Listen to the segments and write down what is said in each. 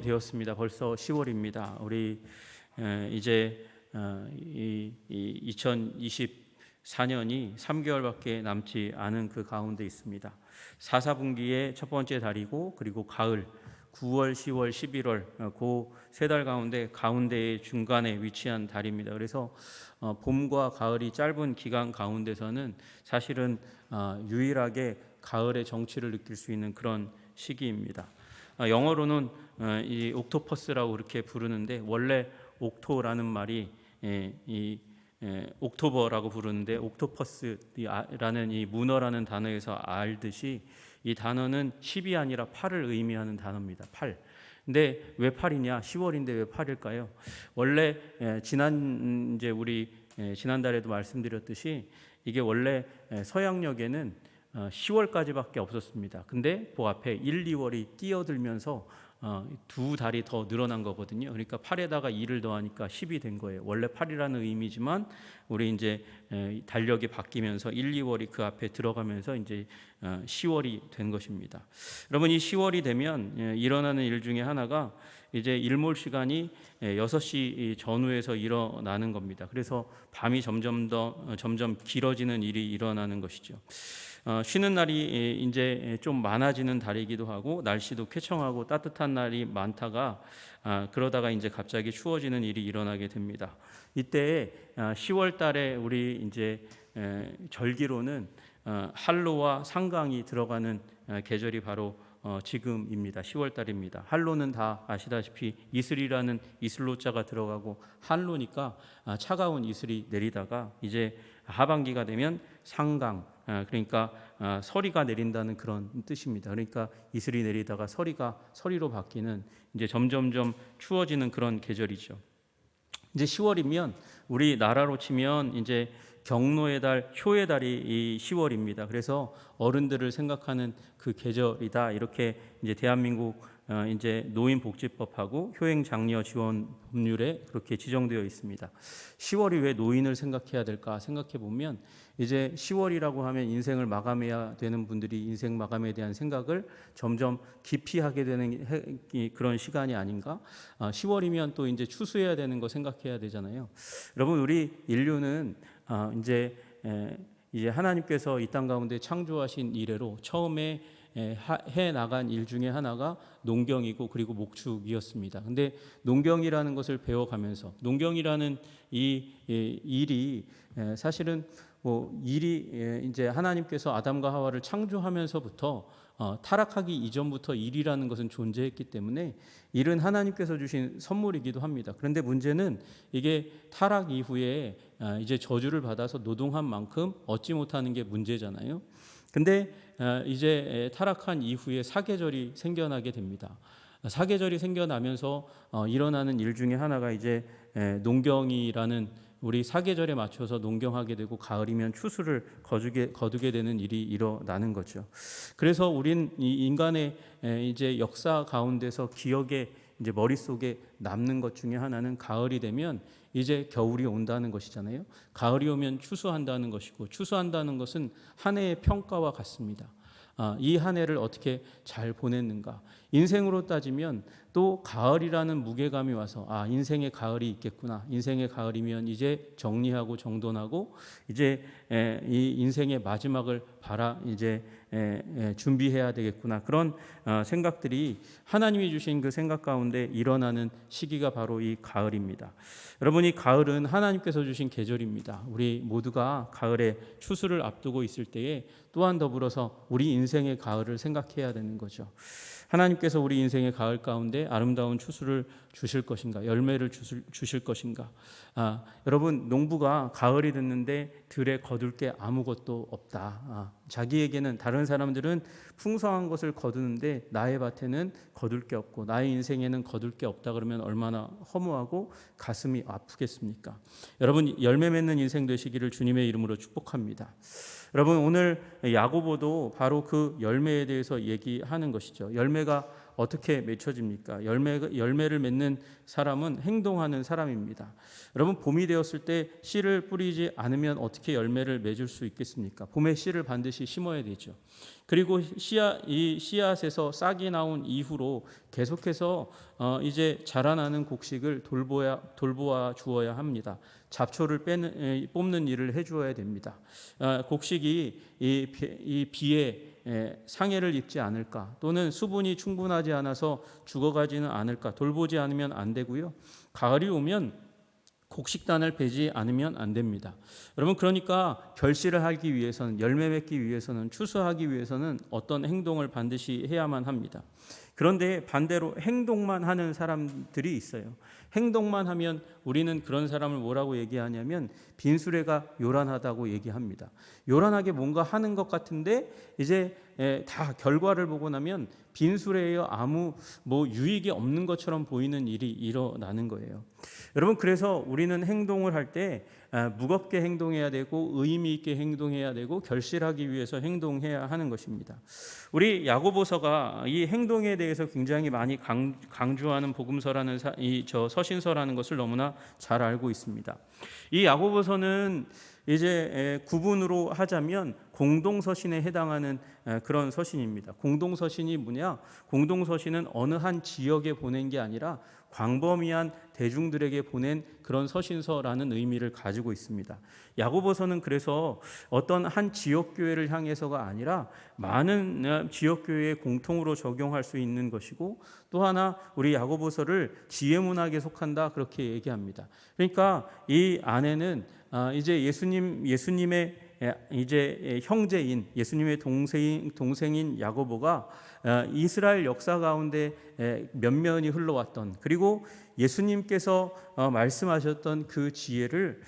10월이 되었습니다. 벌써 10월입니다. 우리 이제 2024년이 3개월밖에 남지 않은 그 가운데 있습니다. 4분기의 첫 번째 달이고, 그리고 가을 9월, 10월, 11월 그 세 달 가운데의 중간에 위치한 달입니다. 그래서 봄과 가을이 짧은 기간 가운데서는 사실은 유일하게 가을의 정취를 느낄 수 있는 그런 시기입니다. 영어로는 이 옥토퍼스라고 그렇게 부르는데, 원래 옥토라는 말이 옥토버라고 부르는데, 옥토퍼스라는 이 문어라는 단어에서 알듯이 이 단어는 10이 아니라 8을 의미하는 단어입니다. 8. 근데 왜 8이냐? 10월인데 왜 8일까요? 원래 지난달에도 말씀드렸듯이 이게 원래 서양역에는 10월까지밖에 없었습니다. 근데 그 앞에 1, 2월이 뛰어들면서 두 달이 더 늘어난 거거든요. 그러니까 8에다가 2를 더하니까 10이 된 거예요. 원래 8이라는 의미지만 우리 이제 달력이 바뀌면서 1, 2월이 그 앞에 들어가면서 이제 10월이 된 것입니다. 여러분, 이 10월이 되면 일어나는 일 중에 하나가 이제 일몰 시간이 6시 전후에서 일어나는 겁니다. 그래서 밤이 점점 길어지는 일이 일어나는 것이죠. 쉬는 날이 이제 좀 많아지는 달이기도 하고, 날씨도 쾌청하고 따뜻한 날이 많다가 그러다가 이제 갑자기 추워지는 일이 일어나게 됩니다. 이때 10월 달에 우리 이제 절기로는 한로와 상강이 들어가는 계절이 바로 지금입니다. 10월 달입니다. 한로는 다 아시다시피 이슬이라는 이슬로자가 들어가고, 한로니까 차가운 이슬이 내리다가 이제 하반기가 되면 상강, 그러니까 서리가 내린다는 그런 뜻입니다. 그러니까 이슬이 내리다가 서리로 바뀌는, 이제 점점점 추워지는 그런 계절이죠. 이제 10월이면 우리 나라로 치면 이제 경로의 달, 효의 달이 이 10월입니다. 그래서 어른들을 생각하는 그 계절이다, 이렇게 이제 대한민국 이제 노인복지법하고 효행장려 지원 법률에 그렇게 지정되어 있습니다. 10월이 왜 노인을 생각해야 될까 생각해 보면, 이제 10월이라고 하면 인생을 마감해야 되는 분들이 인생 마감에 대한 생각을 점점 깊이 하게 되는 그런 시간이 아닌가. 10월이면 또 이제 추수해야 되는 거 생각해야 되잖아요. 여러분, 우리 인류는 이제 하나님께서 이 땅 가운데 창조하신 이래로 처음에 해 나간 일 중에 하나가 농경이고, 그리고 목축이었습니다. 근데 농경이라는 것을 배워가면서, 농경이라는 이 일이 사실은 일이 이제 하나님께서 아담과 하와를 창조하면서부터 타락하기 이전부터 일이라는 것은 존재했기 때문에 일은 하나님께서 주신 선물이기도 합니다. 그런데 문제는 이게 타락 이후에 이제 저주를 받아서 노동한 만큼 얻지 못하는 게 문제잖아요. 근데 이제 타락한 이후에 사계절이 생겨나게 됩니다. 사계절이 생겨나면서 일어나는 일 중에 하나가 이제 농경이라는, 우리 사계절에 맞춰서 농경하게 되고, 가을이면 추수를 거두게 되는 일이 일어나는 거죠. 그래서 우린 이 인간의 이제 역사 가운데서 기억에, 이제 머릿속에 남는 것 중에 하나는 가을이 되면 이제 겨울이 온다는 것이잖아요. 가을이 오면 추수한다는 것이고, 추수한다는 것은 한 해의 평가와 같습니다. 이 한 해를 어떻게 잘 보냈는가. 인생으로 따지면 또 가을이라는 무게감이 와서, 인생의 가을이 있겠구나. 인생의 가을이면 이제 정리하고 정돈하고 이제 이 인생의 마지막을 이제 준비해야 되겠구나. 그런 생각들이 하나님이 주신 그 생각 가운데 일어나는 시기가 바로 이 가을입니다. 여러분, 이 가을은 하나님께서 주신 계절입니다. 우리 모두가 가을에 추수를 앞두고 있을 때에 또한 더불어서 우리 인생의 가을을 생각해야 되는 거죠. 하나님께서 우리 인생의 가을 가운데 아름다운 추수를 주실 것인가, 열매를 주실 것인가. 여러분, 농부가 가을이 됐는데 들에 거둘 게 아무것도 없다. 자기에게는, 다른 사람들은 풍성한 것을 거두는데 나의 밭에는 거둘 게 없고, 나의 인생에는 거둘 게 없다 그러면 얼마나 허무하고 가슴이 아프겠습니까? 여러분, 열매 맺는 인생 되시기를 주님의 이름으로 축복합니다. 여러분, 오늘 야고보도 바로 그 열매에 대해서 얘기하는 것이죠. 열매가 어떻게 맺혀집니까? 열매를 맺는 사람은 행동하는 사람입니다. 여러분, 봄이 되었을 때 씨를 뿌리지 않으면 어떻게 열매를 맺을 수 있겠습니까? 봄에 씨를 반드시 심어야 되죠. 그리고 이 씨앗에서 싹이 나온 이후로 계속해서 이제 자라나는 곡식을 돌보아 주어야 합니다. 잡초를 뽑는 일을 해주어야 됩니다. 곡식이 이 비에 상해를 입지 않을까, 또는 수분이 충분하지 않아서 죽어가지는 않을까 돌보지 않으면 안 되고요. 가을이 오면 곡식단을 베지 않으면 안 됩니다. 여러분, 그러니까 결실을 하기 위해서는, 열매 맺기 위해서는, 추수하기 위해서는 어떤 행동을 반드시 해야만 합니다. 그런데 반대로 행동만 하는 사람들이 있어요. 행동만 하면 우리는 그런 사람을 뭐라고 얘기하냐면 빈수레가 요란하다고 얘기합니다. 요란하게 뭔가 하는 것 같은데 이제 다 결과를 보고 나면 빈수레예요. 아무 유익이 없는 것처럼 보이는 일이 일어나는 거예요. 여러분, 그래서 우리는 행동을 할 때 무겁게 행동해야 되고 의미 있게 행동해야 되고 결실하기 위해서 행동해야 하는 것입니다. 우리 야고보서가 이 행동에 대해서 굉장히 많이 강조하는 복음서라는 서신서라는 것을 너무나 잘 알고 있습니다. 이 야고보서는 이제 구분으로 하자면 공동서신에 해당하는 그런 서신입니다. 공동서신이 뭐냐? 공동서신은 어느 한 지역에 보낸 게 아니라 광범위한 대중들에게 보낸 그런 서신서라는 의미를 가지고 있습니다. 야고보서는 그래서 어떤 한 지역교회를 향해서가 아니라 많은 지역교회에 공통으로 적용할 수 있는 것이고, 또 하나 우리 야고보서를 지혜문학에 속한다 그렇게 얘기합니다. 그러니까 이 안에는 이제 예수님의 이제 형제인, 예수님의 동생인 야고보가 이스라엘 역사 가운데 면면이 흘러왔던, 그리고 예수님께서 말씀하셨던 그 지혜를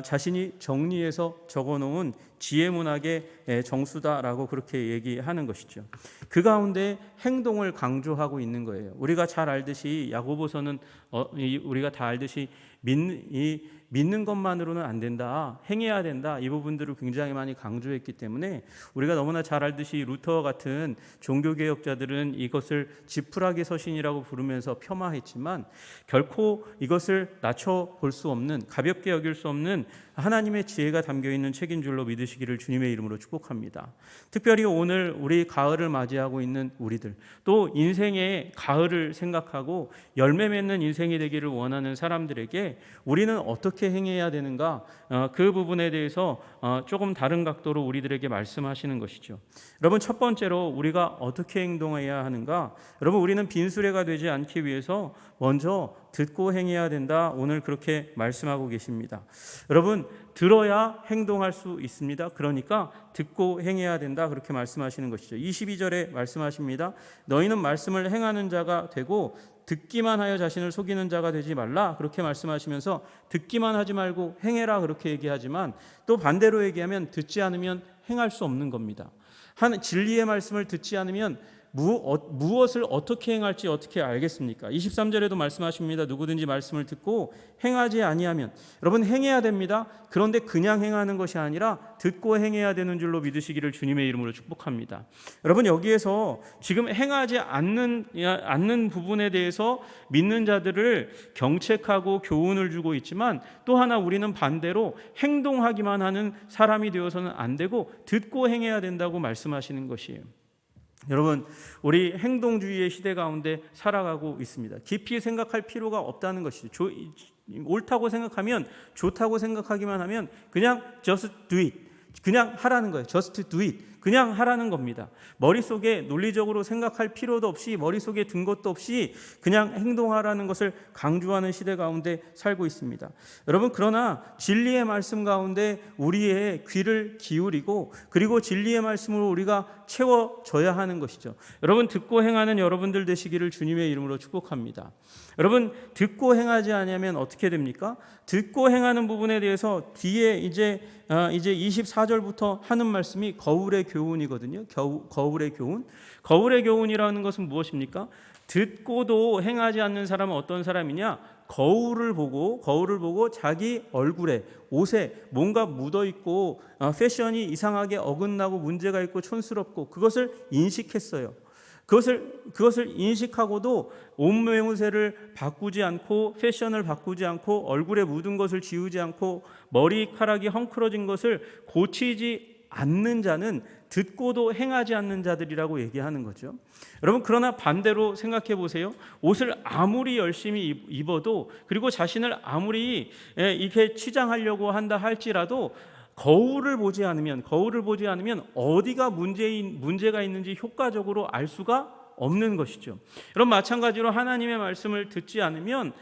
자신이 정리해서 적어놓은 지혜문학의 정수다라고 그렇게 얘기하는 것이죠. 그 가운데 행동을 강조하고 있는 거예요. 우리가 잘 알듯이 야고보서는 우리가 다 알듯이 믿는 것만으로는 안 된다, 행해야 된다, 이 부분들을 굉장히 많이 강조했기 때문에 우리가 너무나 잘 알듯이 루터 같은 종교개혁자들은 이것을 지푸라기 서신이라고 부르면서 폄하했지만 결코 이것을 낮춰 볼 수 없는, 가볍게 여길 수 없는 하나님의 지혜가 담겨있는 책인 줄로 믿으시기를 주님의 이름으로 축복합니다. 특별히 오늘 우리 가을을 맞이하고 있는 우리들, 또 인생의 가을을 생각하고 열매 맺는 인생이 되기를 원하는 사람들에게 우리는 어떻게 행해야 되는가, 그 부분에 대해서 조금 다른 각도로 우리들에게 말씀하시는 것이죠. 여러분, 첫 번째로 우리가 어떻게 행동해야 하는가? 여러분, 우리는 빈수레가 되지 않기 위해서 먼저 듣고 행해야 된다, 오늘 그렇게 말씀하고 계십니다. 여러분, 들어야 행동할 수 있습니다. 그러니까 듣고 행해야 된다, 그렇게 말씀하시는 것이죠. 22절에 말씀하십니다. 너희는 말씀을 행하는 자가 되고 듣기만 하여 자신을 속이는 자가 되지 말라, 그렇게 말씀하시면서 듣기만 하지 말고 행해라 그렇게 얘기하지만, 또 반대로 얘기하면 듣지 않으면 행할 수 없는 겁니다. 진리의 말씀을 듣지 않으면 무엇을 어떻게 행할지 어떻게 알겠습니까? 23절에도 말씀하십니다. 누구든지 말씀을 듣고 행하지 아니하면, 여러분, 행해야 됩니다. 그런데 그냥 행하는 것이 아니라 듣고 행해야 되는 줄로 믿으시기를 주님의 이름으로 축복합니다. 여러분, 여기에서 지금 행하지 않는 부분에 대해서 믿는 자들을 경책하고 교훈을 주고 있지만, 또 하나 우리는 반대로 행동하기만 하는 사람이 되어서는 안 되고 듣고 행해야 된다고 말씀하시는 것이에요. 여러분, 우리 행동주의의 시대 가운데 살아가고 있습니다. 깊이 생각할 필요가 없다는 것이죠. 옳다고 생각하면, 좋다고 생각하기만 하면 그냥 just do it, 그냥 하라는 거예요. just do it, 그냥 하라는 겁니다. 머릿속에 논리적으로 생각할 필요도 없이, 머릿속에 든 것도 없이 그냥 행동하라는 것을 강조하는 시대 가운데 살고 있습니다. 여러분, 그러나 진리의 말씀 가운데 우리의 귀를 기울이고, 그리고 진리의 말씀으로 우리가 채워져야 하는 것이죠. 여러분, 듣고 행하는 여러분들 되시기를 주님의 이름으로 축복합니다. 여러분, 듣고 행하지 않으면 어떻게 됩니까? 듣고 행하는 부분에 대해서 뒤에 이제 24절부터 하는 말씀이 거울의 교훈이거든요. 거울의 교훈. 거울의 교훈이라는 것은 무엇입니까? 듣고도 행하지 않는 사람은 어떤 사람이냐? 거울을 보고 자기 얼굴에, 옷에 뭔가 묻어 있고 패션이 이상하게 어긋나고 문제가 있고 촌스럽고 그것을 인식했어요. 그것을 인식하고도 옷 매무새를 바꾸지 않고 패션을 바꾸지 않고 얼굴에 묻은 것을 지우지 않고 머리카락이 헝클어진 것을 고치지 않는 자는 듣고도 행하지 않는 자들이라고 얘기하는 거죠. 여러분, 그러나 반대로 생각해 보세요. 옷을 아무리 열심히 입어도, 그리고 자신을 아무리 이렇게 치장하려고 한다 할지라도 거울을 보지 않으면 어디가 문제가 있는지 효과적으로 알 수가 없는 것이죠. 여러분, 마찬가지로 하나님의 말씀을 듣지 않으면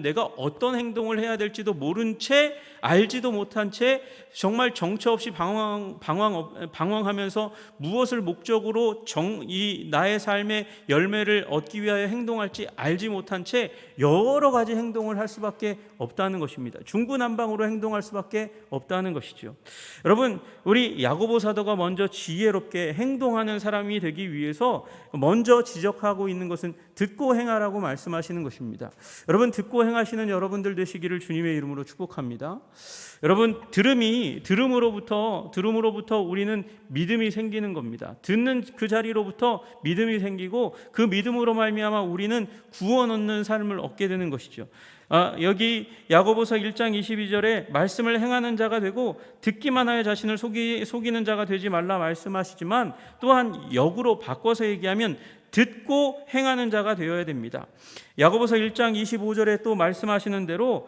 내가 어떤 행동을 해야 될지도 모른 채, 알지도 못한 채 정말 정처 없이 방황하면서 무엇을 목적으로 이 나의 삶의 열매를 얻기 위하여 행동할지 알지 못한 채 여러 가지 행동을 할 수밖에 없다는 것입니다. 중구난방으로 행동할 수밖에 없다는 것이죠. 여러분, 우리 야고보 사도가 먼저 지혜롭게 행동하는 사람이 되기 위해서 먼저 지적하고 있는 것은 듣고 행하라고 말씀하시는 것입니다. 여러분, 듣고 행하시는 여러분들 되시기를 주님의 이름으로 축복합니다. 여러분, 들음으로부터 우리는 믿음이 생기는 겁니다. 듣는 그 자리로부터 믿음이 생기고, 그 믿음으로 말미암아 우리는 구원 얻는 삶을 얻게 되는 것이죠. 여기 야고보서 1장 22절에 말씀을 행하는 자가 되고 듣기만 하여 자신을 속이는 자가 되지 말라 말씀하시지만, 또한 역으로 바꿔서 얘기하면 듣고 행하는 자가 되어야 됩니다. 야고보서 1장 25절에 또 말씀하시는 대로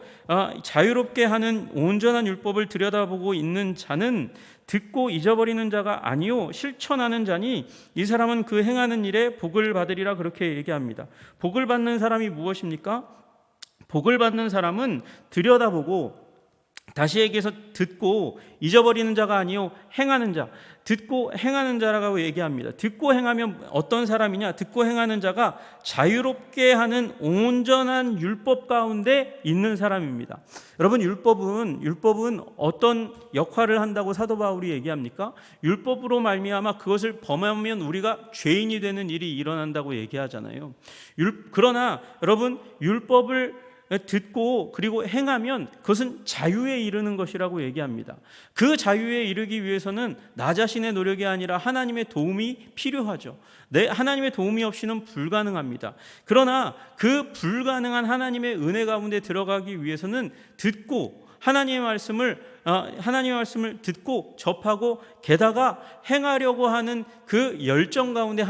자유롭게 하는 온전한 율법을 들여다보고 있는 자는 듣고 잊어버리는 자가 아니요 실천하는 자니 이 사람은 그 행하는 일에 복을 받으리라, 그렇게 얘기합니다. 복을 받는 사람이 무엇입니까? 복을 받는 사람은 들여다보고, 다시 얘기해서 듣고 잊어버리는 자가 아니요 행하는 자, 듣고 행하는 자라고 얘기합니다. 듣고 행하면 어떤 사람이냐? 듣고 행하는 자가 자유롭게 하는 온전한 율법 가운데 있는 사람입니다. 여러분, 율법은 어떤 역할을 한다고 사도 바울이 얘기합니까? 율법으로 말미암아 그것을 범하면 우리가 죄인이 되는 일이 일어난다고 얘기하잖아요. 그러나 여러분, 율법을 듣고 그리고 행하면 그것은 자유에 이르는 것이라고 얘기합니다. 그 자유에 이르기 위해서는 나 자신의 노력이 아니라 하나님의 도움이 필요하죠. 하나님의 도움이 없이는 불가능합니다. 그러나 그 불가능한 하나님의 은혜 가운데 들어가기 위해서는 하나님의 말씀을 듣고 접하고 게다가 행하려고 하는 그 열정 가운데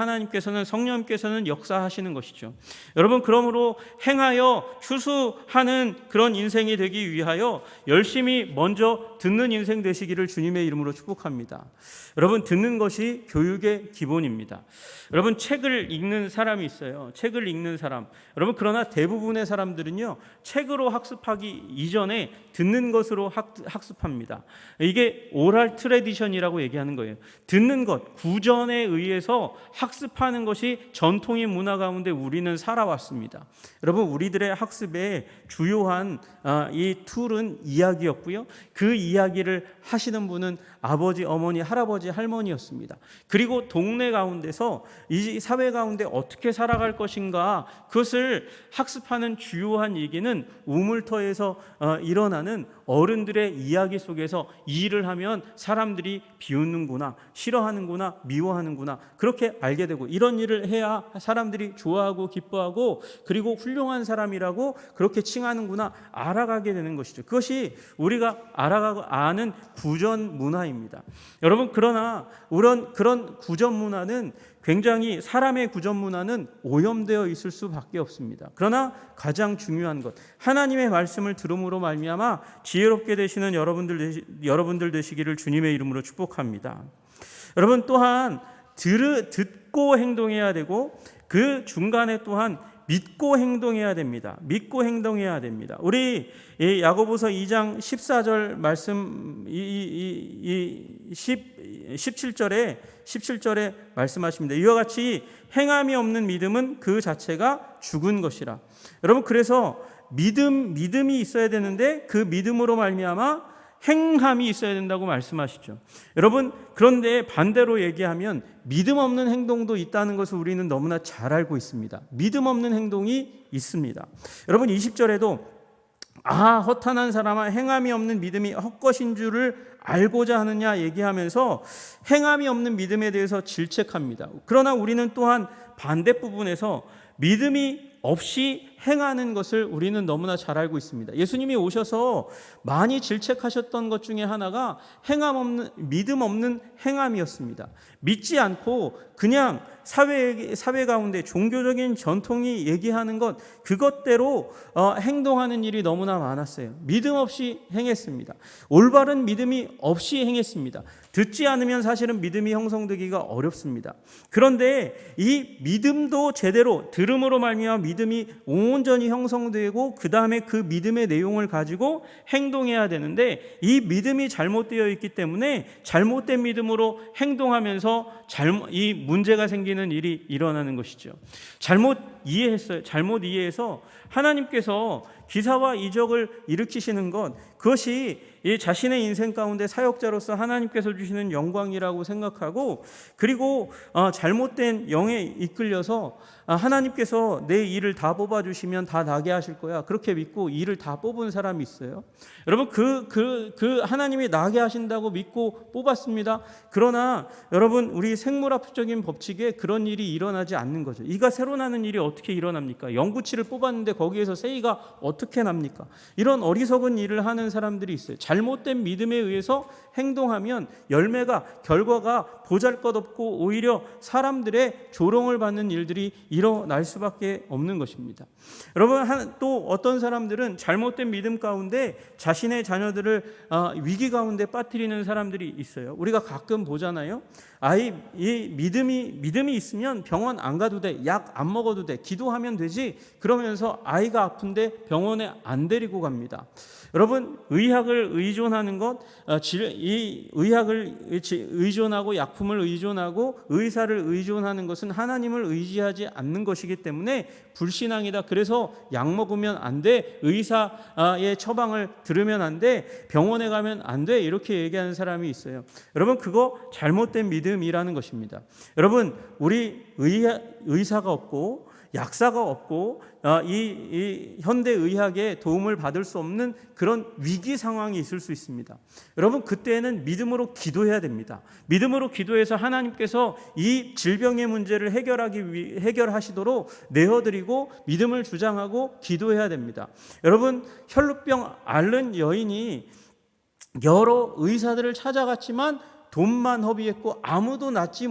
성령님께서는 역사하시는 것이죠. 여러분, 그러므로 행하여 추수하는 그런 인생이 되기 위하여 열심히 먼저 듣는 인생 되시기를 주님의 이름으로 축복합니다. 여러분, 듣는 것이 교육의 기본입니다. 여러분, 책을 읽는 사람이 있어요. 책을 읽는 사람. 여러분, 그러나 대부분의 사람들은요, 책으로 학습하기 이전에 듣는 것으로 학습합니다. 이게 오랄 트래디션이라고 얘기하는 거예요. 듣는 것, 구전에 의해서 학습하는 것이 전통의 문화 가운데 우리는 살아왔습니다. 여러분, 우리들의 학습의 주요한 이 툴은 이야기였고요. 그 이야기를 하시는 분은 아버지, 어머니, 할아버지, 할머니였습니다. 그리고 동네 가운데서 이 사회 가운데 어떻게 살아갈 것인가, 그것을 학습하는 주요한 얘기는 우물터에서 일어나는 어른들의 이야기 속에서 이 일을 하면 사람들이 비웃는구나, 싫어하는구나, 미워하는구나, 그렇게 알게 되고, 이런 일을 해야 사람들이 좋아하고 기뻐하고 그리고 훌륭한 사람이라고 그렇게 칭하는구나 알아가게 되는 것이죠. 그것이 우리가 아는 구전 문화입니다. 여러분, 그러나 그런 구전 문화는 굉장히, 사람의 구전 문화는 오염되어 있을 수밖에 없습니다. 그러나 가장 중요한 것, 하나님의 말씀을 들음으로 말미암아 지혜롭게 되시는 여러분들 되시기를 주님의 이름으로 축복합니다. 여러분, 또한 듣고 행동해야 되고, 그 중간에 또한 믿고 행동해야 됩니다. 믿고 행동해야 됩니다. 우리 야고보서 2장 14절 말씀, 17절에 말씀하십니다. 이와 같이 행함이 없는 믿음은 그 자체가 죽은 것이라. 여러분, 그래서 믿음이 있어야 되는데 그 믿음으로 말미암아 행함이 있어야 된다고 말씀하시죠. 여러분, 그런데 반대로 얘기하면 믿음 없는 행동도 있다는 것을 우리는 너무나 잘 알고 있습니다. 믿음 없는 행동이 있습니다. 여러분, 20절에도 허탄한 사람아, 행함이 없는 믿음이 헛것인 줄을 알고자 하느냐 얘기하면서 행함이 없는 믿음에 대해서 질책합니다. 그러나 우리는 또한 반대 부분에서 믿음이 없이 행하는 것을 우리는 너무나 잘 알고 있습니다. 예수님이 오셔서 많이 질책하셨던 것 중에 하나가 믿음 없는 행함이었습니다. 믿지 않고 그냥 사회 가운데 종교적인 전통이 얘기하는 것, 그것대로 행동하는 일이 너무나 많았어요. 믿음 없이 행했습니다. 올바른 믿음이 없이 행했습니다. 듣지 않으면 사실은 믿음이 형성되기가 어렵습니다. 그런데 이 믿음도 제대로 들음으로 말미암아 믿음이 온전히 형성되고 그 다음에 그 믿음의 내용을 가지고 행동해야 되는데, 이 믿음이 잘못되어 있기 때문에 잘못된 믿음으로 행동하면서 이 문제가 생기는 일이 일어나는 것이죠. 잘못 이해해서 하나님께서 기사와 이적을 일으키시는 것, 그것이 자신의 인생 가운데 사역자로서 하나님께서 주시는 영광이라고 생각하고, 그리고 잘못된 영에 이끌려서 하나님께서 내 일을 다 뽑아주시면 다 나게 하실 거야, 그렇게 믿고 일을 다 뽑은 사람이 있어요. 여러분, 그 하나님이 나게 하신다고 믿고 뽑았습니다. 그러나 여러분, 우리 생물학적인 법칙에 그런 일이 일어나지 않는 거죠. 이가 새로 나는 일이 어떻게 일어납니까? 영구치를 뽑았는데 거기에서 새이가 어떻게 납니까? 이런 어리석은 일을 하는 사람들이 있어요. 잘못된 믿음에 의해서 행동하면 결과가 보잘것없고 오히려 사람들의 조롱을 받는 일들이 일어날 수밖에 없는 것입니다. 여러분, 또 어떤 사람들은 잘못된 믿음 가운데 자신의 자녀들을 위기 가운데 빠뜨리는 사람들이 있어요. 우리가 가끔 보잖아요. 이 믿음이 있으면 병원 안 가도 돼, 약 안 먹어도 돼, 기도하면 되지, 그러면서 아이가 아픈데 병원에 안 데리고 갑니다. 여러분, 의학을 의존하는 것, 이 의학을 의존하고 약품을 의존하고 의사를 의존하는 것은 하나님을 의지하지 않는 것이기 때문에 불신앙이다. 그래서 약 먹으면 안 돼, 의사의 처방을 들으면 안 돼, 병원에 가면 안 돼, 이렇게 얘기하는 사람이 있어요. 여러분, 그거 잘못된 믿음이라는 것입니다. 여러분, 우리 의사가 없고 약사가 없고 이 현대 의학의 도움을 받을 수 없는 그런 위기 상황이 있을 수 있습니다. 여러분, 그때는 믿음으로 기도해야 됩니다. 믿음으로 기도해서 하나님께서 이 질병의 문제를 해결하시도록 내어드리고 믿음을 주장하고 기도해야 됩니다. 여러분, 혈루병 앓는 여인이 여러 의사들을 찾아갔지만 돈만 허비했고 아무도 낫게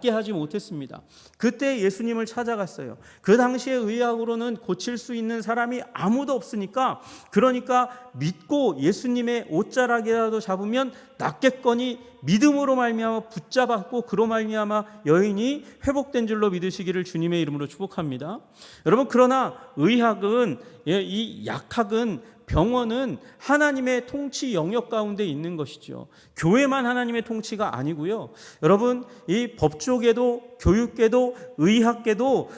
하지 못했습니다. 그때 예수님을 찾아갔어요. 그 당시의 의학으로는 고칠 수 있는 사람이 아무도 없으니까, 그러니까 믿고 예수님의 옷자락이라도 잡으면 낫겠거니 믿음으로 말미암아 붙잡았고, 그로 말미암아 여인이 회복된 줄로 믿으시기를 주님의 이름으로 축복합니다. 여러분, 그러나 의학은, 이 약학은, 병원은 하나님의 통치 영역 가운데 있는 것이죠. 교회만 하나님의 통치가 아니고요. 여러분, 이 법조계도, 교육계도, 의학계도,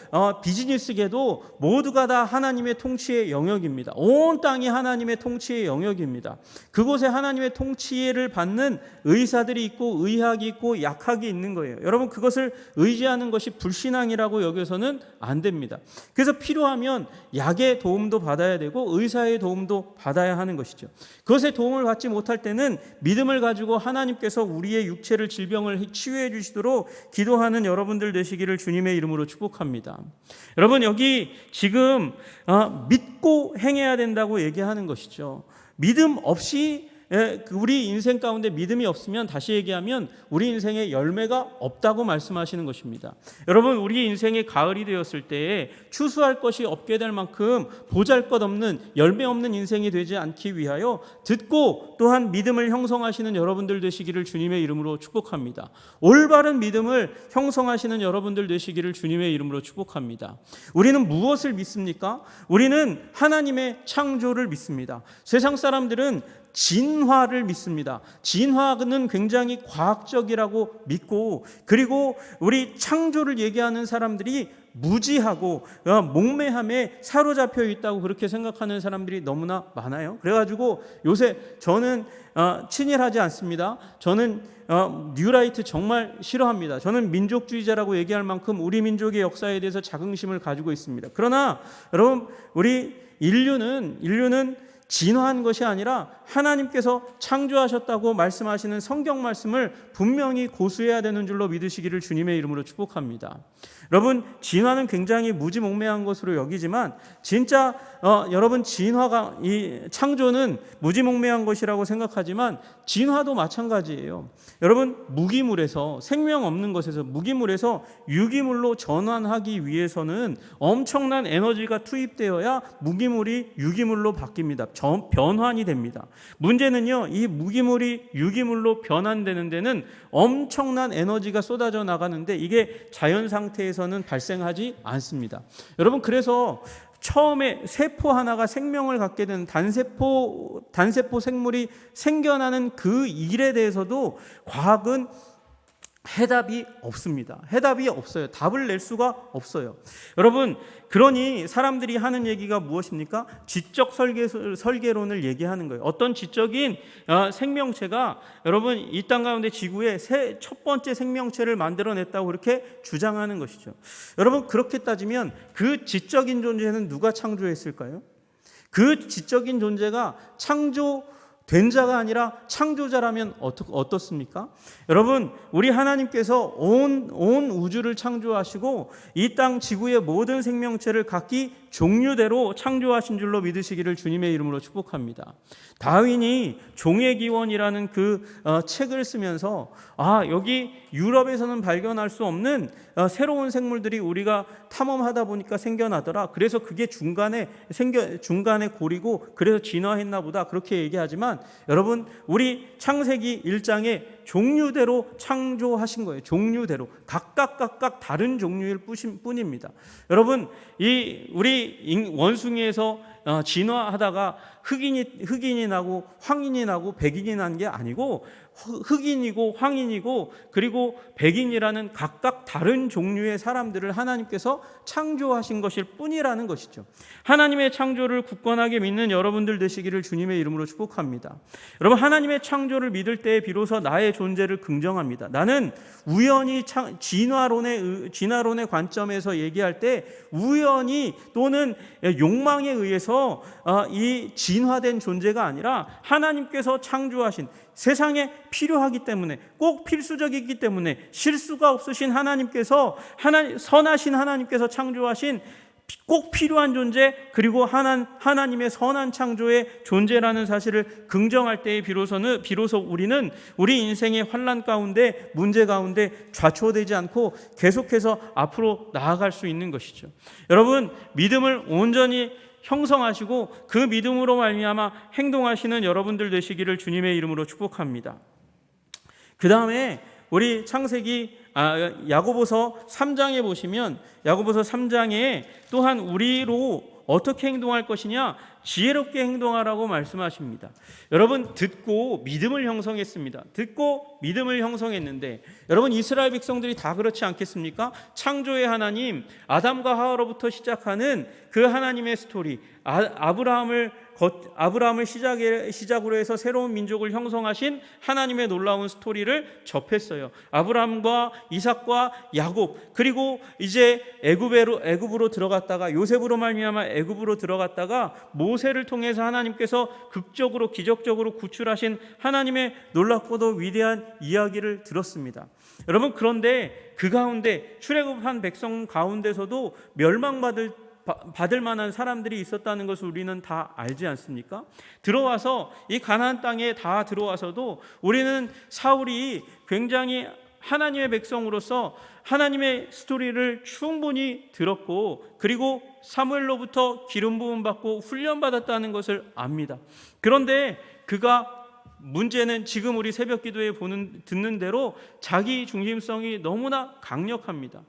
비즈니스계도 모두가 다 하나님의 통치의 영역입니다. 온 땅이 하나님의 통치의 영역입니다. 그곳에 하나님의 통치를 받는 의사들이 있고 의학이 있고 약학이 있는 거예요. 여러분, 그것을 의지하는 것이 불신앙이라고 여겨서는 안 됩니다. 그래서 필요하면 약의 도움도 받아야 되고 의사의 도움도 받아야 하는 것이죠. 그것에 도움을 받지 못할 때는 믿음을 가지고 하나님께서 우리의 육체를, 질병을 치유해 주시도록 기도하는 여러분들 되시기를 주님의 이름으로 축복합니다. 여러분, 여기 지금 믿고 행해야 된다고 얘기하는 것이죠. 믿음 없이, 우리 인생 가운데 믿음이 없으면, 다시 얘기하면 우리 인생에 열매가 없다고 말씀하시는 것입니다. 여러분, 우리 인생의 가을이 되었을 때에 추수할 것이 없게 될 만큼 보잘것없는, 열매 없는 인생이 되지 않기 위하여 듣고 또한 믿음을 형성하시는 여러분들 되시기를 주님의 이름으로 축복합니다. 올바른 믿음을 형성하시는 여러분들 되시기를 주님의 이름으로 축복합니다. 우리는 무엇을 믿습니까? 우리는 하나님의 창조를 믿습니다. 세상 사람들은 진화를 믿습니다. 진화는 굉장히 과학적이라고 믿고, 그리고 우리 창조를 얘기하는 사람들이 무지하고 목매함에 사로잡혀 있다고 그렇게 생각하는 사람들이 너무나 많아요. 그래가지고 요새 저는 친일하지 않습니다. 저는 뉴라이트 정말 싫어합니다. 저는 민족주의자라고 얘기할 만큼 우리 민족의 역사에 대해서 자긍심을 가지고 있습니다. 그러나 여러분, 우리 인류는 진화한 것이 아니라 하나님께서 창조하셨다고 말씀하시는 성경 말씀을 분명히 고수해야 되는 줄로 믿으시기를 주님의 이름으로 축복합니다. 여러분, 진화는 굉장히 무지몽매한 것으로 여기지만 진짜 여러분, 진화가, 이 창조는 무지몽매한 것이라고 생각하지만 진화도 마찬가지예요. 여러분, 무기물에서, 생명 없는 것에서 무기물에서 유기물로 전환하기 위해서는 엄청난 에너지가 투입되어야 무기물이 유기물로 바뀝니다. 변환이 됩니다. 문제는요, 이 무기물이 유기물로 변환되는 데는 엄청난 에너지가 쏟아져 나가는데 이게 자연 상태에서는 발생하지 않습니다. 여러분, 그래서 처음에 세포 하나가 생명을 갖게 되는 단세포 생물이 생겨나는 그 일에 대해서도 과학은 해답이 없습니다. 해답이 없어요. 답을 낼 수가 없어요. 여러분, 그러니 사람들이 하는 얘기가 무엇입니까? 지적 설계론을 얘기하는 거예요. 어떤 지적인 생명체가 여러분, 이 땅 가운데 지구에 첫 번째 생명체를 만들어냈다고 그렇게 주장하는 것이죠. 여러분, 그렇게 따지면 그 지적인 존재는 누가 창조했을까요? 그 지적인 존재가 된 자가 아니라 창조자라면 어떻습니까? 여러분, 우리 하나님께서 온 우주를 창조하시고 이 땅 지구의 모든 생명체를 각기 종류대로 창조하신 줄로 믿으시기를 주님의 이름으로 축복합니다. 다윈이 종의 기원이라는 그 책을 쓰면서 여기 유럽에서는 발견할 수 없는 새로운 생물들이 우리가 탐험하다 보니까 생겨나더라. 그래서 그게 중간에 고리고 그래서 진화했나 보다, 그렇게 얘기하지만 여러분, 우리 창세기 1장에 종류대로 창조하신 거예요. 종류대로 각각 다른 종류일 뿐입니다. 여러분, 우리 원숭이에서 진화하다가 흑인이 나고 황인이 나고 백인이 난 게 아니고 흑인이고 황인이고 그리고 백인이라는 각각 다른 종류의 사람들을 하나님께서 창조하신 것일 뿐이라는 것이죠. 하나님의 창조를 굳건하게 믿는 여러분들 되시기를 주님의 이름으로 축복합니다. 여러분, 하나님의 창조를 믿을 때 비로소 나의 존재를 긍정합니다. 나는 우연히 진화론의 관점에서 얘기할 때 우연히 또는 욕망에 의해서 이 진화된 존재가 아니라 하나님께서 창조하신, 세상에 필요하기 때문에, 꼭 필수적이기 때문에, 실수가 없으신 하나님께서, 선하신 하나님께서 창조하신 꼭 필요한 존재, 그리고 하나님의 선한 창조의 존재라는 사실을 긍정할 때에 비로소 우리는 우리 인생의 환난 가운데, 문제 가운데 좌초되지 않고 계속해서 앞으로 나아갈 수 있는 것이죠. 여러분, 믿음을 온전히 형성하시고 그 믿음으로 말미암아 행동하시는 여러분들 되시기를 주님의 이름으로 축복합니다. 그 다음에 우리 창세기 야고보서 3장에 보시면, 야고보서 3장에 또한 우리로 어떻게 행동할 것이냐, 지혜롭게 행동하라고 말씀하십니다. 여러분, 듣고 믿음을 형성했습니다. 듣고 믿음을 형성했는데, 여러분, 이스라엘 백성들이 다 그렇지 않겠습니까? 창조의 하나님, 아담과 하와로부터 시작하는 그 하나님의 스토리, 아브라함을 시작으로 해서 새로운 민족을 형성하신 하나님의 놀라운 스토리를 접했어요. 아브라함과 이삭과 야곱, 그리고 이제 애굽으로 들어갔다가, 요셉으로 말미암아 애굽으로 들어갔다가 모세를 통해서 하나님께서 극적으로 기적적으로 구출하신 하나님의 놀랍고도 위대한 이야기를 들었습니다. 여러분, 그런데 그 가운데 출애굽한 백성 가운데서도 멸망받을 만한 사람들이 있었다는 것을 우리는 다 알지 않습니까? 들어와서 이 가나안 땅에 다 들어와서도 우리는 사울이 굉장히 하나님의 백성으로서 하나님의 스토리를 충분히 들었고, 그리고 사무엘로부터 기름 부음 받고 훈련 받았다는 것을 압니다. 그런데 문제는 지금 우리 새벽 기도에 듣는 대로 자기 중심성이 너무나 강력합니다.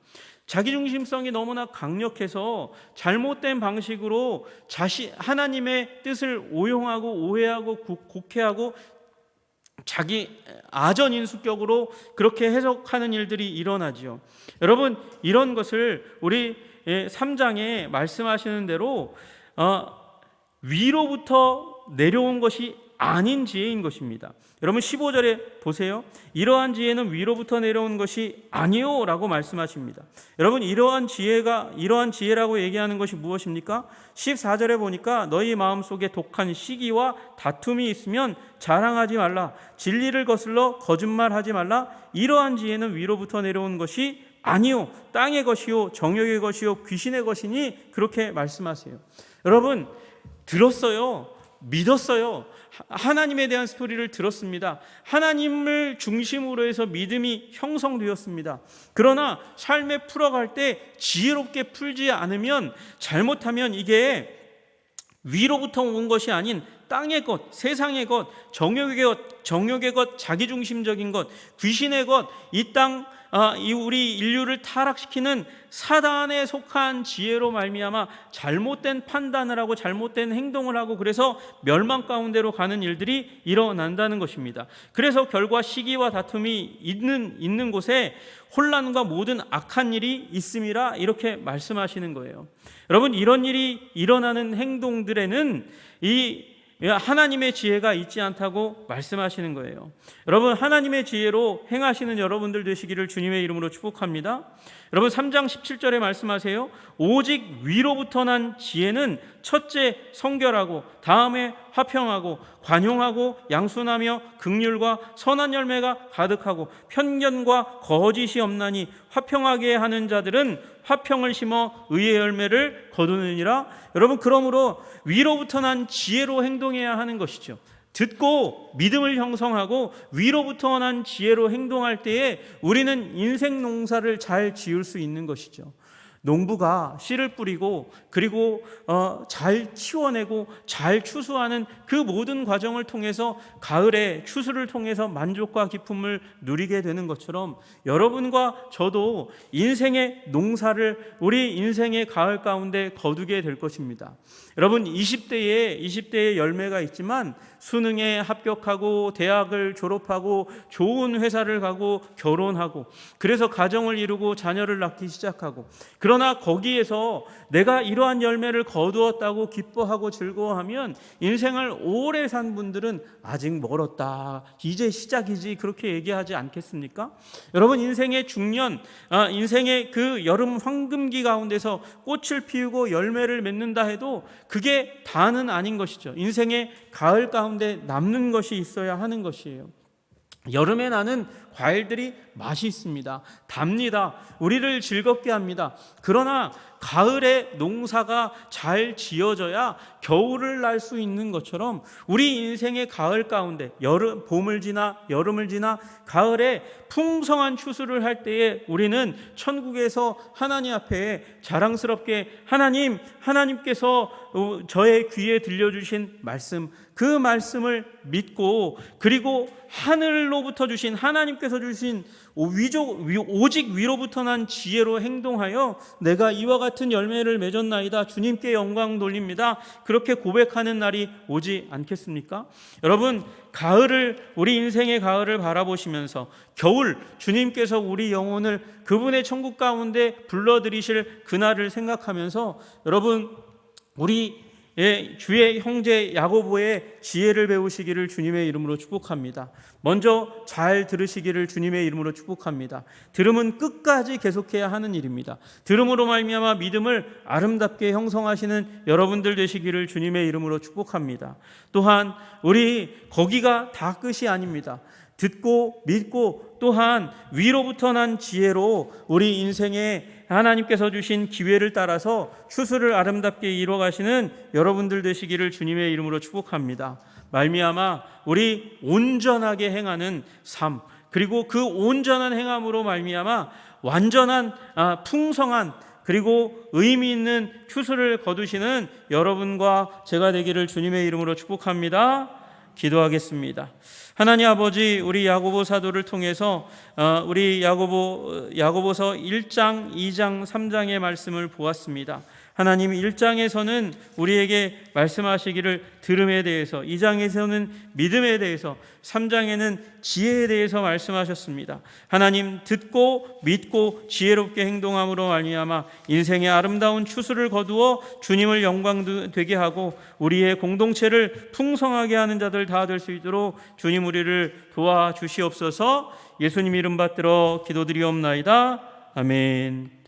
자기중심성이 너무나 강력해서 잘못된 방식으로 하나님의 뜻을 오용하고 오해하고 곡해하고 자기 아전인수격으로 그렇게 해석하는 일들이 일어나지요. 여러분, 이런 것을 우리 3장에 말씀하시는 대로 위로부터 내려온 것이 아닌 지혜인 것입니다. 여러분 15절에 보세요. 이러한 지혜는 위로부터 내려온 것이 아니요 라고 말씀하십니다. 여러분, 이러한 지혜라고 얘기하는 것이 무엇입니까? 14절에 보니까 너희 마음속에 독한 시기와 다툼이 있으면 자랑하지 말라. 진리를 거슬러 거짓말하지 말라. 이러한 지혜는 위로부터 내려온 것이 아니요 땅의 것이요 정욕의 것이요 귀신의 것이니 그렇게 말씀하세요. 여러분, 들었어요. 믿었어요. 하나님에 대한 스토리를 들었습니다. 하나님을 중심으로 해서 믿음이 형성되었습니다. 그러나 삶에 풀어갈 때 지혜롭게 풀지 않으면, 잘못하면 이게 위로부터 온 것이 아닌 땅의 것, 세상의 것, 정욕의 것, 자기중심적인 것, 귀신의 것, 우리 인류를 타락시키는 사단에 속한 지혜로 말미암아 잘못된 판단을 하고 잘못된 행동을 하고 그래서 멸망 가운데로 가는 일들이 일어난다는 것입니다. 그래서 결과 시기와 다툼이 있는 곳에 혼란과 모든 악한 일이 있음이라 이렇게 말씀하시는 거예요. 여러분, 이런 일이 일어나는 행동들에는 하나님의 지혜가 있지 않다고 말씀하시는 거예요. 여러분, 하나님의 지혜로 행하시는 여러분들 되시기를 주님의 이름으로 축복합니다. 여러분 3장 17절에 말씀하세요. 오직 위로부터 난 지혜는 첫째 성결하고 다음에 화평하고 관용하고 양순하며 긍휼과 선한 열매가 가득하고 편견과 거짓이 없나니 화평하게 하는 자들은 화평을 심어 의의 열매를 거두느니라. 여러분, 그러므로 위로부터 난 지혜로 행동해야 하는 것이죠. 듣고 믿음을 형성하고 위로부터 난 지혜로 행동할 때에 우리는 인생 농사를 잘 지을 수 있는 것이죠. 농부가 씨를 뿌리고 그리고 잘 키워내고 잘 추수하는 그 모든 과정을 통해서 가을에 추수를 통해서 만족과 기쁨을 누리게 되는 것처럼 여러분과 저도 인생의 농사를 우리 인생의 가을 가운데 거두게 될 것입니다. 여러분, 20대에 열매가 있지만 수능에 합격하고 대학을 졸업하고 좋은 회사를 가고 결혼하고 그래서 가정을 이루고 자녀를 낳기 시작하고, 그러나 거기에서 내가 이러한 열매를 거두었다고 기뻐하고 즐거워하면 인생을 오래 산 분들은 아직 멀었다, 이제 시작이지, 그렇게 얘기하지 않겠습니까? 여러분, 인생의 중년, 인생의 그 여름 황금기 가운데서 꽃을 피우고 열매를 맺는다 해도 그게 다는 아닌 것이죠. 인생의 가을 가운데 남는 것이 있어야 하는 것이에요. 여름에 나는 과일들이 맛이 있습니다. 답니다. 우리를 즐겁게 합니다. 그러나 가을에 농사가 잘 지어져야 겨울을 날 수 있는 것처럼 우리 인생의 가을 가운데 봄을 지나 여름을 지나 가을에 풍성한 추수를 할 때에 우리는 천국에서 하나님 앞에 자랑스럽게 하나님께서 저의 귀에 들려주신 말씀, 그 말씀을 믿고 그리고 하늘로부터 주신 하나님께서 주신 오직 위로부터 난 지혜로 행동하여 내가 이와 같은 열매를 맺었나이다, 주님께 영광 돌립니다, 그렇게 고백하는 날이 오지 않겠습니까? 여러분, 우리 인생의 가을을 바라보시면서 겨울, 주님께서 우리 영혼을 그분의 천국 가운데 불러들이실 그날을 생각하면서 여러분, 우리 주의 형제 야고보의 지혜를 배우시기를 주님의 이름으로 축복합니다. 먼저 잘 들으시기를 주님의 이름으로 축복합니다. 들음은 끝까지 계속해야 하는 일입니다. 들음으로 말미암아 믿음을 아름답게 형성하시는 여러분들 되시기를 주님의 이름으로 축복합니다. 또한 우리 거기가 다 끝이 아닙니다. 듣고 믿고 또한 위로부터 난 지혜로 우리 인생에 하나님께서 주신 기회를 따라서 추수를 아름답게 이루어가시는 여러분들 되시기를 주님의 이름으로 축복합니다. 말미암아 우리 온전하게 행하는 삶, 그리고 그 온전한 행함으로 말미암아 완전한 풍성한 그리고 의미 있는 추수를 거두시는 여러분과 제가 되기를 주님의 이름으로 축복합니다. 기도하겠습니다. 하나님 아버지, 우리 야고보 사도를 통해서 우리 야고보서 1장, 2장, 3장의 말씀을 보았습니다. 하나님 1장에서는 우리에게 말씀하시기를 들음에 대해서, 2장에서는 믿음에 대해서, 3장에는 지혜에 대해서 말씀하셨습니다. 하나님, 듣고 믿고 지혜롭게 행동함으로 말미암아 인생의 아름다운 추수를 거두어 주님을 영광 되게 하고 우리의 공동체를 풍성하게 하는 자들 다 될 수 있도록 주님 우리를 도와주시옵소서. 예수님 이름 받들어 기도드리옵나이다. 아멘.